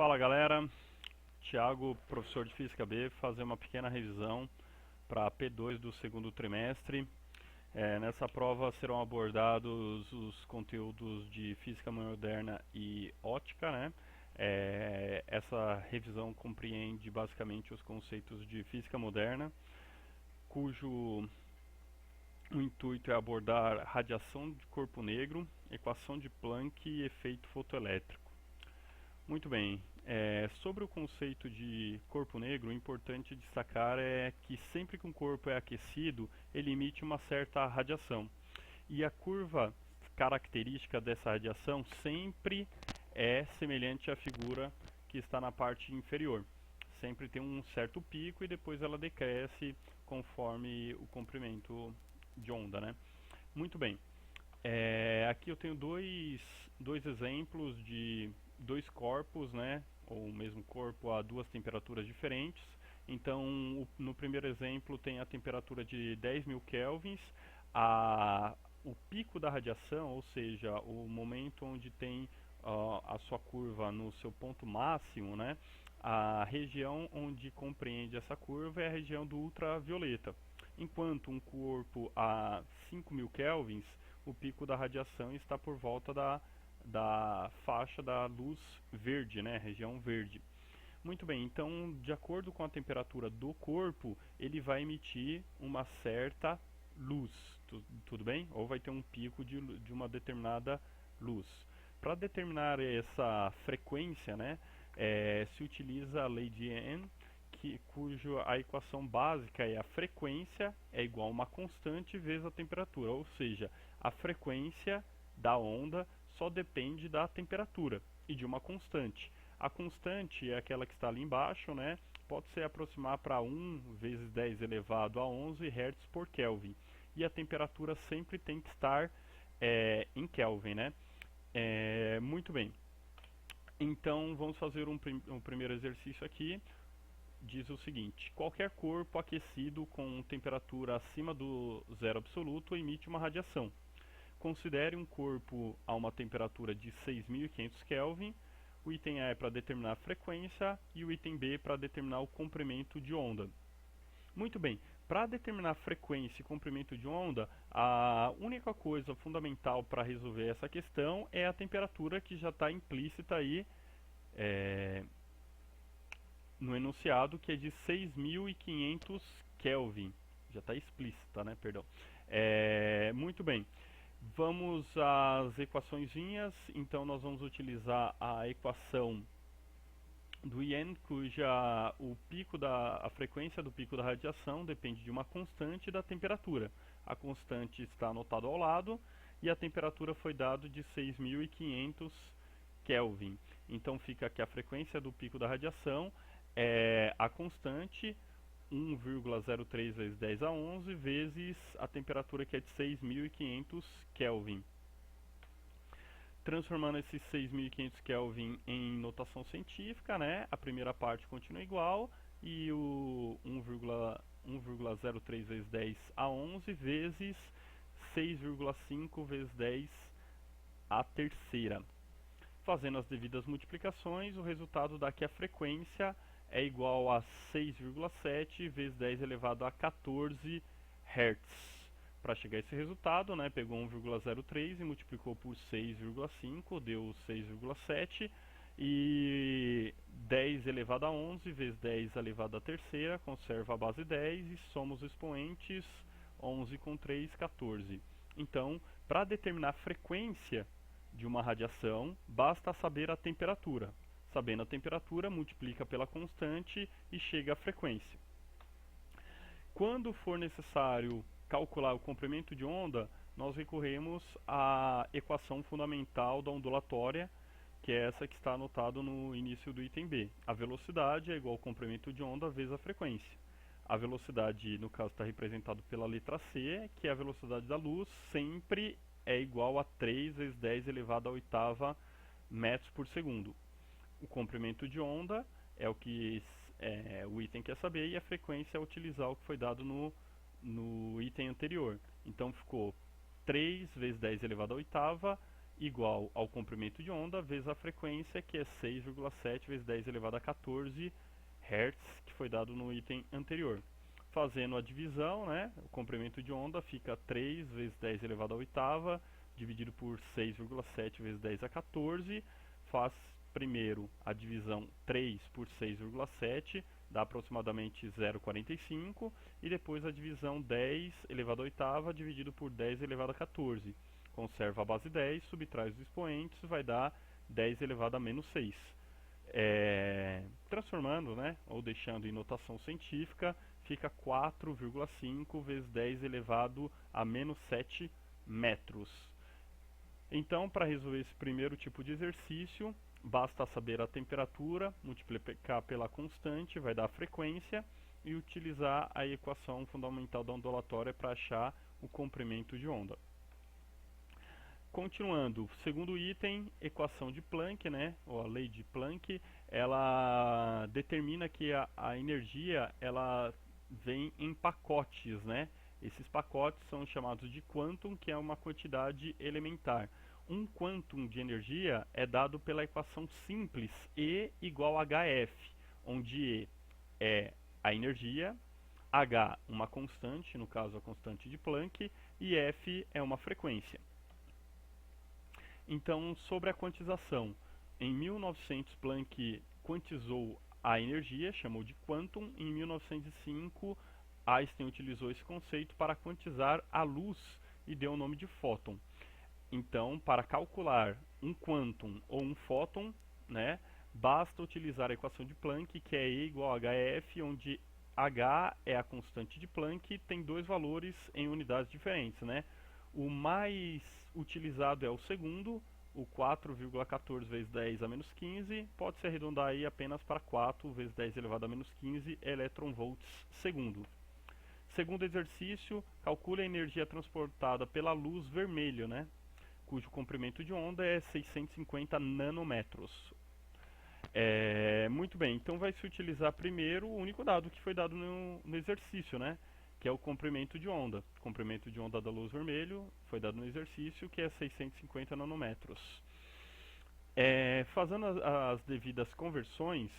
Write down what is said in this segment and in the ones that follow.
Fala galera, Thiago, professor de Física B, fazer uma pequena revisão para a P2 do segundo trimestre. Nessa prova serão abordados os conteúdos de Física Moderna e Ótica, né? Essa revisão compreende basicamente os conceitos de Física Moderna, cujo o intuito é abordar radiação de corpo negro, equação de Planck e efeito fotoelétrico. Muito bem, sobre o conceito de corpo negro, o importante destacar é que sempre que um corpo é aquecido, ele emite uma certa radiação. E a curva característica dessa radiação sempre é semelhante à figura que está na parte inferior. Sempre tem um certo pico e depois ela decresce conforme o comprimento de onda, né? Muito bem. Aqui eu tenho dois exemplos de dois corpos, né, ou o mesmo corpo a duas temperaturas diferentes. Então, no primeiro exemplo tem a temperatura de 10.000 kelvins, o pico da radiação, ou seja, o momento onde tem a sua curva no seu ponto máximo, né, a região onde compreende essa curva é a região do ultravioleta. Enquanto um corpo a 5.000 kelvins, o pico da radiação está por volta da faixa da luz verde, né, região verde. Muito bem, então, de acordo com a temperatura do corpo, ele vai emitir uma certa luz, tudo bem? Ou vai ter um pico de uma determinada luz. Para determinar essa frequência, né, se utiliza a lei de N, cujo a equação básica é a frequência é igual a uma constante vezes a temperatura, ou seja, a frequência da onda só depende da temperatura e de uma constante. A constante é aquela que está ali embaixo, né? Pode se aproximar para 1 vezes 10 elevado a 11 Hz por Kelvin. E a temperatura sempre tem que estar em Kelvin, né? Muito bem. Então, vamos fazer um primeiro exercício aqui. Diz o seguinte: qualquer corpo aquecido com temperatura acima do zero absoluto emite uma radiação. Considere um corpo a uma temperatura de 6.500 Kelvin. O item A é para determinar a frequência e o item B para determinar o comprimento de onda. Muito bem, para determinar a frequência e comprimento de onda, a única coisa fundamental para resolver essa questão é a temperatura que já está implícita aí no enunciado, que é de 6.500 Kelvin. Já está explícita, né? Perdão. Muito bem. Vamos às equaçõezinhas. Então nós vamos utilizar a equação do IN, cuja a frequência do pico da radiação depende de uma constante da temperatura. A constante está anotada ao lado e a temperatura foi dado de 6.500 Kelvin. Então fica aqui a frequência do pico da radiação é a constante 1,03 vezes 10 a 11 vezes a temperatura, que é de 6.500 Kelvin. Transformando esses 6.500 Kelvin em notação científica, né, a primeira parte continua igual e o 1,03 vezes 10 a 11 vezes 6,5 vezes 10 a terceira. Fazendo as devidas multiplicações, o resultado dá que a frequência é igual a 6,7 vezes 10 elevado a 14 Hz. Para chegar a esse resultado, né, pegou 1,03 e multiplicou por 6,5, deu 6,7. E 10 elevado a 11 vezes 10 elevado à terceira, conserva a base 10 e soma os expoentes, 11 com 3, 14. Então, para determinar a frequência de uma radiação, basta saber a temperatura. Sabendo a temperatura, multiplica pela constante e chega à frequência. Quando for necessário calcular o comprimento de onda, nós recorremos à equação fundamental da ondulatória, que é essa que está anotada no início do item B. A velocidade é igual ao comprimento de onda vezes a frequência. A velocidade, no caso, está representado pela letra C, que é a velocidade da luz, sempre é igual a 3 vezes 10 elevado à oitava metros por segundo. O comprimento de onda é o que o item quer saber, e a frequência é utilizar o que foi dado no item anterior. Então ficou 3 vezes 10 elevado à oitava igual ao comprimento de onda vezes a frequência, que é 6,7 vezes 10 elevado a 14 Hz, que foi dado no item anterior. Fazendo a divisão, né, o comprimento de onda fica 3 vezes 10 elevado a oitava, dividido por 6,7 vezes 10 a 14. Faz primeiro a divisão 3 por 6,7, dá aproximadamente 0,45, e depois a divisão 10 elevado a oitava dividido por 10 elevado a 14. Conserva a base 10, subtrai os expoentes, vai dar 10 elevado a menos 6. Transformando, né, ou deixando em notação científica, fica 4,5 vezes 10 elevado a menos 7 metros. Então, para resolver esse primeiro tipo de exercício, basta saber a temperatura, multiplicar pela constante, vai dar a frequência, e utilizar a equação fundamental da ondulatória para achar o comprimento de onda. Continuando, segundo item, equação de Planck, né, ou a lei de Planck, ela determina que a energia ela vem em pacotes, né? Esses pacotes são chamados de quantum, que é uma quantidade elementar. Um quantum de energia é dado pela equação simples E igual a hf, onde E é a energia, h uma constante, no caso a constante de Planck, e f é uma frequência. Então, sobre a quantização, em 1900 Planck quantizou a energia, chamou de quantum, e em 1905 Einstein utilizou esse conceito para quantizar a luz e deu o nome de fóton. Então, para calcular um quantum ou um fóton, né, basta utilizar a equação de Planck, que é E igual a hf, onde h é a constante de Planck, tem dois valores em unidades diferentes, né? O mais utilizado é o segundo, o 4,14 vezes 10 a menos 15, pode se arredondar aí apenas para 4 vezes 10 elevado a menos 15 eletronvolts segundo. Segundo exercício, calcule a energia transportada pela luz vermelha, né, cujo comprimento de onda é 650 nanômetros. Muito bem, então vai se utilizar primeiro o único dado que foi dado no exercício, né, que é o comprimento de onda. O comprimento de onda da luz vermelho foi dado no exercício, que é 650 nanômetros. Fazendo as devidas conversões,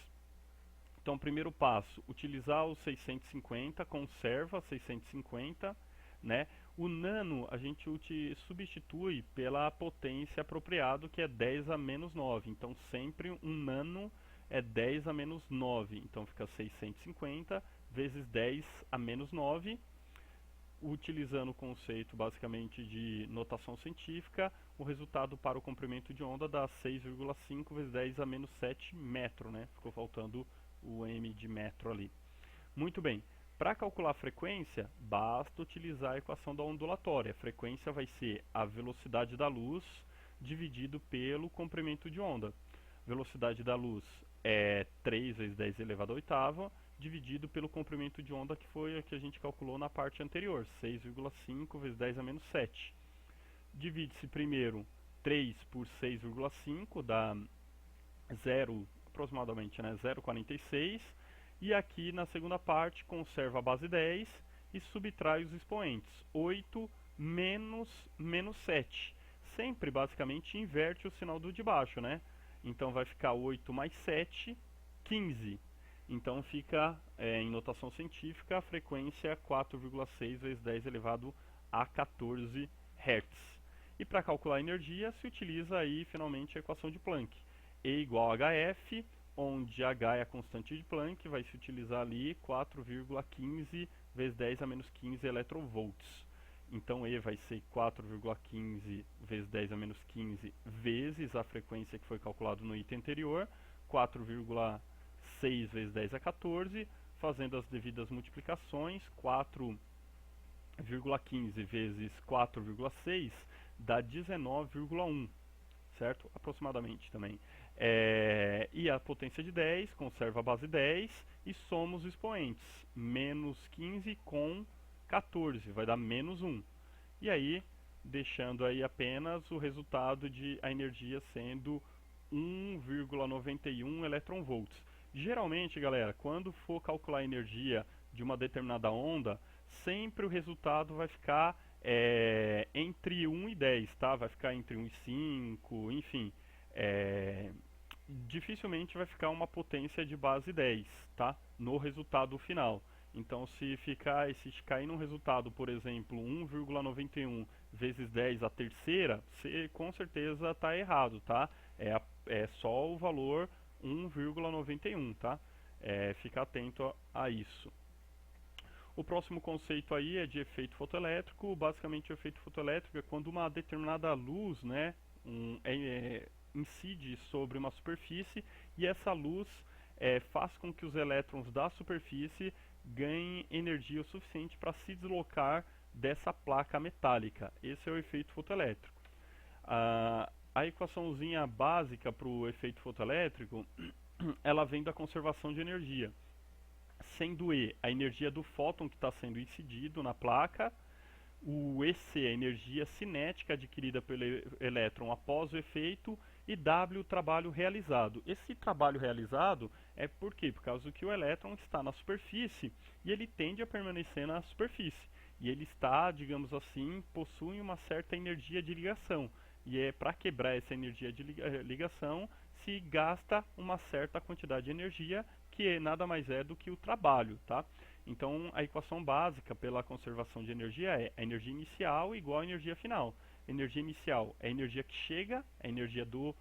então, primeiro passo, utilizar os 650, conserva 650, né? O nano a gente substitui pela potência apropriada, que é 10 a menos 9. Então, sempre um nano é 10 a menos 9. Então, fica 650 vezes 10 a menos 9. Utilizando o conceito basicamente de notação científica, o resultado para o comprimento de onda dá 6,5 vezes 10 a menos 7 metro, né? Ficou faltando o m de metro ali. Muito bem, para calcular a frequência, basta utilizar a equação da ondulatória. A frequência vai ser a velocidade da luz dividido pelo comprimento de onda. Velocidade da luz é 3 vezes 10 elevado a oitava, dividido pelo comprimento de onda, que foi a que a gente calculou na parte anterior, 6,5 vezes 10 a menos 7. Divide-se primeiro 3 por 6,5, dá 0, aproximadamente, né, 0,46. E aqui na segunda parte, conserva a base 10 e subtrai os expoentes. 8 menos 7. Sempre, basicamente, inverte o sinal do de baixo, né? Então vai ficar 8 mais 7, 15. Então fica, em notação científica, a frequência 4,6 vezes 10 elevado a 14 Hz. E para calcular a energia, se utiliza aí, finalmente, a equação de Planck. E igual a hf, onde h é a constante de Planck, vai se utilizar ali 4,15 vezes 10 a menos 15 eletronvolts. Então E vai ser 4,15 vezes 10 a menos 15 vezes a frequência que foi calculado no item anterior, 4,6 vezes 10 a 14, fazendo as devidas multiplicações, 4,15 vezes 4,6 dá 19,1, certo? Aproximadamente também. E a potência de 10, conserva a base 10 e soma os expoentes. Menos 15 com 14, vai dar menos 1. E aí, deixando aí apenas o resultado de a energia sendo 1,91 eletronvolts. Geralmente, galera, quando for calcular a energia de uma determinada onda, sempre o resultado vai ficar entre 1 e 10, tá? Vai ficar entre 1 e 5, enfim. É, dificilmente vai ficar uma potência de base 10, tá? No resultado final. Então, se cair num resultado, por exemplo, 1,91 vezes 10 a terceira, você com certeza está errado, tá? É só o valor 1,91, tá? Fica atento a isso. O próximo conceito aí é de efeito fotoelétrico. Basicamente, o efeito fotoelétrico é quando uma determinada luz, né, incide sobre uma superfície e essa luz faz com que os elétrons da superfície ganhem energia o suficiente para se deslocar dessa placa metálica. Esse é o efeito fotoelétrico. A equaçãozinha básica para o efeito fotoelétrico, ela vem da conservação de energia, sendo E a energia do fóton que está sendo incidido na placa, o EC, a energia cinética adquirida pelo elétron após o efeito, e W, o trabalho realizado. Esse trabalho realizado é por quê? Por causa que o elétron está na superfície e ele tende a permanecer na superfície. E ele está, digamos assim, possui uma certa energia de ligação. E é para quebrar essa energia de ligação se gasta uma certa quantidade de energia, que nada mais é do que o trabalho, tá? Então, a equação básica pela conservação de energia é a energia inicial igual à energia final. Energia inicial é a energia que chega, a energia do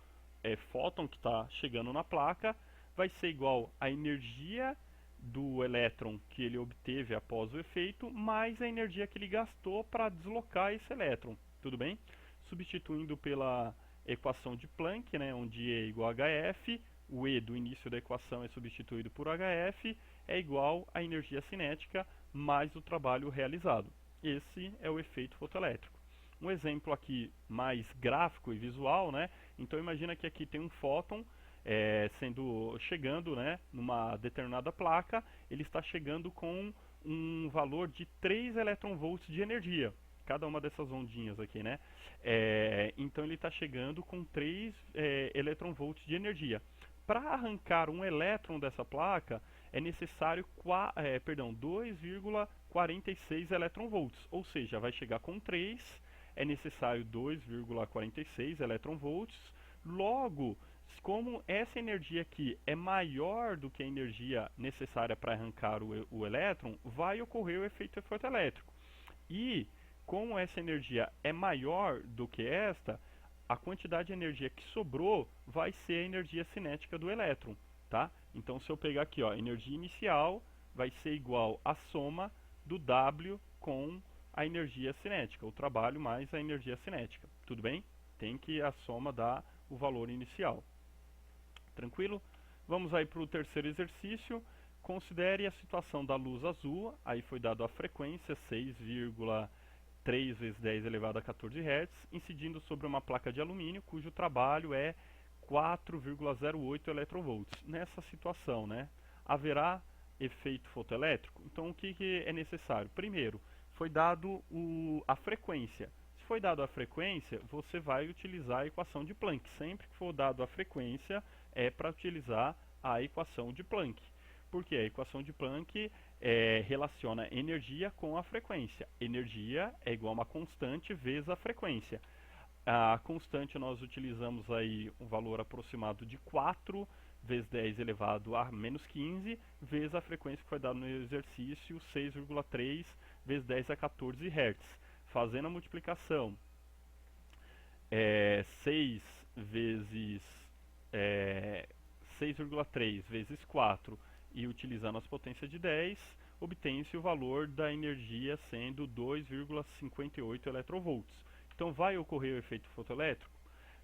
fóton que está chegando na placa, vai ser igual à energia do elétron que ele obteve após o efeito, mais a energia que ele gastou para deslocar esse elétron, tudo bem? Substituindo pela equação de Planck, né, onde E é igual a hf, o E do início da equação é substituído por hf, é igual à energia cinética mais o trabalho realizado. Esse é o efeito fotoelétrico. Um exemplo aqui mais gráfico e visual, né? Então imagina que aqui tem um fóton chegando, né, numa determinada placa, ele está chegando com um valor de 3 eletronvolts de energia. Cada uma dessas ondinhas aqui, né? Então ele está chegando com 3 eletronvolts de energia. Para arrancar um elétron dessa placa, é necessário 2,46 eletronvolts, ou seja, vai chegar com 3, é necessário 2,46 eletronvolts. Logo, como essa energia aqui é maior do que a energia necessária para arrancar o elétron, vai ocorrer o efeito fotoelétrico. E como essa energia é maior do que esta, a quantidade de energia que sobrou vai ser a energia cinética do elétron, tá? Então, se eu pegar aqui, ó, energia inicial vai ser igual à soma do W com a energia cinética, o trabalho mais a energia cinética, tudo bem? Tem que a soma dar o valor inicial. Tranquilo? Vamos aí para o terceiro exercício. Considere a situação da luz azul, aí foi dado a frequência 6,3 vezes 10 elevado a 14 Hz, incidindo sobre uma placa de alumínio, cujo trabalho é 4,08 eletronvolts. Nessa situação, né, haverá efeito fotoelétrico? Então, o que é necessário? Primeiro, foi dado a frequência. Se foi dado a frequência, você vai utilizar a equação de Planck. Sempre que for dado a frequência, é para utilizar a equação de Planck. Porque a equação de Planck relaciona energia com a frequência. Energia é igual a uma constante vezes a frequência. A constante nós utilizamos aí um valor aproximado de 4 vezes 10 elevado a menos 15, vezes a frequência que foi dada no exercício, 6,3 vezes 10 a 14 Hz. Fazendo a multiplicação, 6 vezes 6,3 vezes 4 e utilizando as potências de 10, obtém-se o valor da energia sendo 2,58 eletronvolts. Então vai ocorrer o efeito fotoelétrico?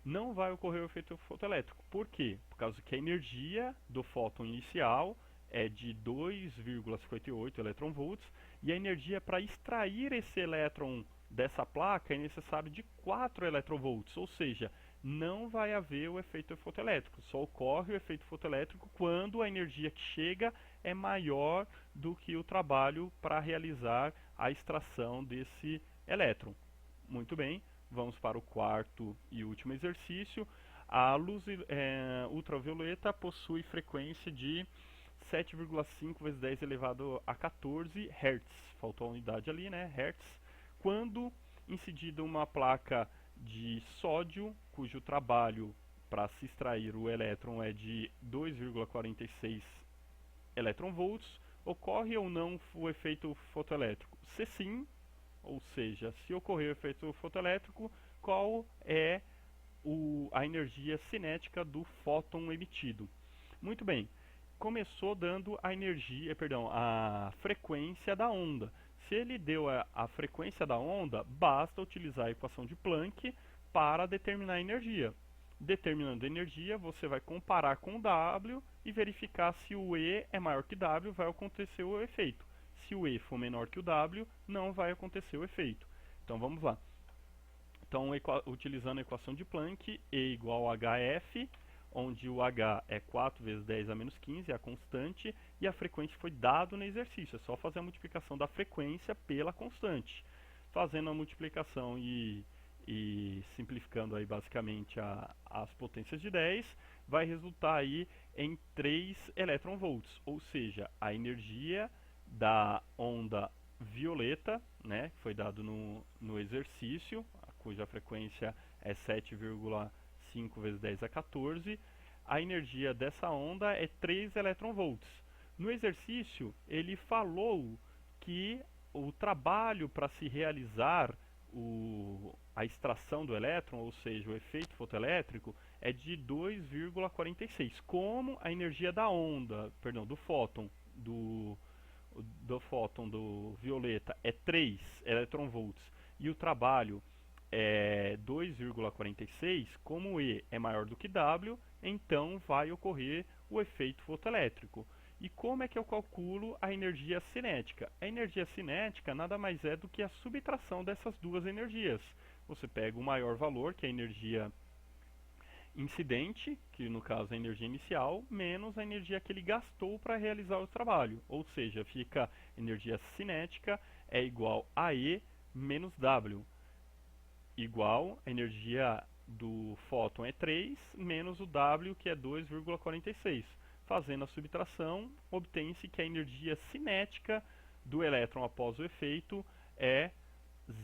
Não vai ocorrer o efeito fotoelétrico. Por quê? Por causa que a energia do fóton inicial é de 2,58 eletronvolts e a energia para extrair esse elétron dessa placa é necessário de 4 eletronvolts, ou seja, não vai haver o efeito fotoelétrico. Só ocorre o efeito fotoelétrico quando a energia que chega é maior do que o trabalho para realizar a extração desse elétron. Muito bem, vamos para o quarto e último exercício. A luz ultravioleta possui frequência de 7,5 vezes 10 elevado a 14 Hz. Faltou a unidade ali, né? Hertz. Quando Em seguida, uma placa de sódio, cujo trabalho para se extrair o elétron é de 2,46 elétron-volts. Ocorre ou não o efeito fotoelétrico? Se sim, ou seja, se ocorrer o efeito fotoelétrico, qual é a energia cinética do fóton emitido? Muito bem, começou dando a energia, perdão, a frequência da onda. Se ele deu a frequência da onda, basta utilizar a equação de Planck para determinar a energia. Determinando a energia, você vai comparar com o W e verificar se o E é maior que W, vai acontecer o efeito. Se o E for menor que o W, não vai acontecer o efeito. Então vamos lá. Então, utilizando a equação de Planck, E igual a HF, onde o H é 4 vezes 10 a menos 15, é a constante, e a frequência foi dado no exercício. É só fazer a multiplicação da frequência pela constante. Fazendo a multiplicação e simplificando aí basicamente as potências de 10, vai resultar aí em 3 elétron-volts, ou seja, a energia da onda violeta, né, que foi dado no exercício, cuja frequência é 7,5 vezes 10 a 14, a energia dessa onda é 3 elétron-volts. No exercício, ele falou que o trabalho para se realizar a extração do elétron, ou seja, o efeito fotoelétrico, é de 2,46. Como a energia da onda, perdão, do fóton, do fóton do violeta é 3 elétron-volts e o trabalho é 2,46, como E é maior do que W, então vai ocorrer o efeito fotoelétrico. E como é que eu calculo a energia cinética? A energia cinética nada mais é do que a subtração dessas duas energias. Você pega o maior valor, que é a energia incidente, que no caso é a energia inicial, menos a energia que ele gastou para realizar o trabalho. Ou seja, fica energia cinética é igual a E menos W, igual a energia do fóton é 3, menos o W, que é 2,46. Fazendo a subtração, obtém-se que a energia cinética do elétron após o efeito é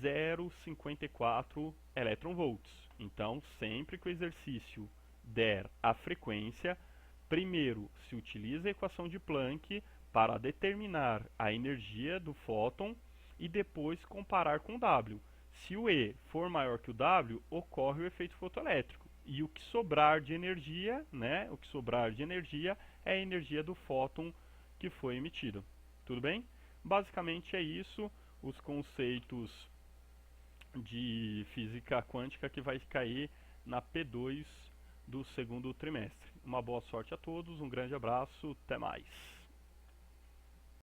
0,54 elétron-volts. Então, sempre que o exercício der a frequência, primeiro se utiliza a equação de Planck para determinar a energia do fóton e depois comparar com o W. Se o E for maior que o W, ocorre o efeito fotoelétrico. E o que sobrar de energia, né, o que sobrar de energia é a energia do fóton que foi emitido. Tudo bem? Basicamente é isso, os conceitos de física quântica que vai cair na P2 do segundo trimestre. Uma boa sorte a todos, um grande abraço, até mais.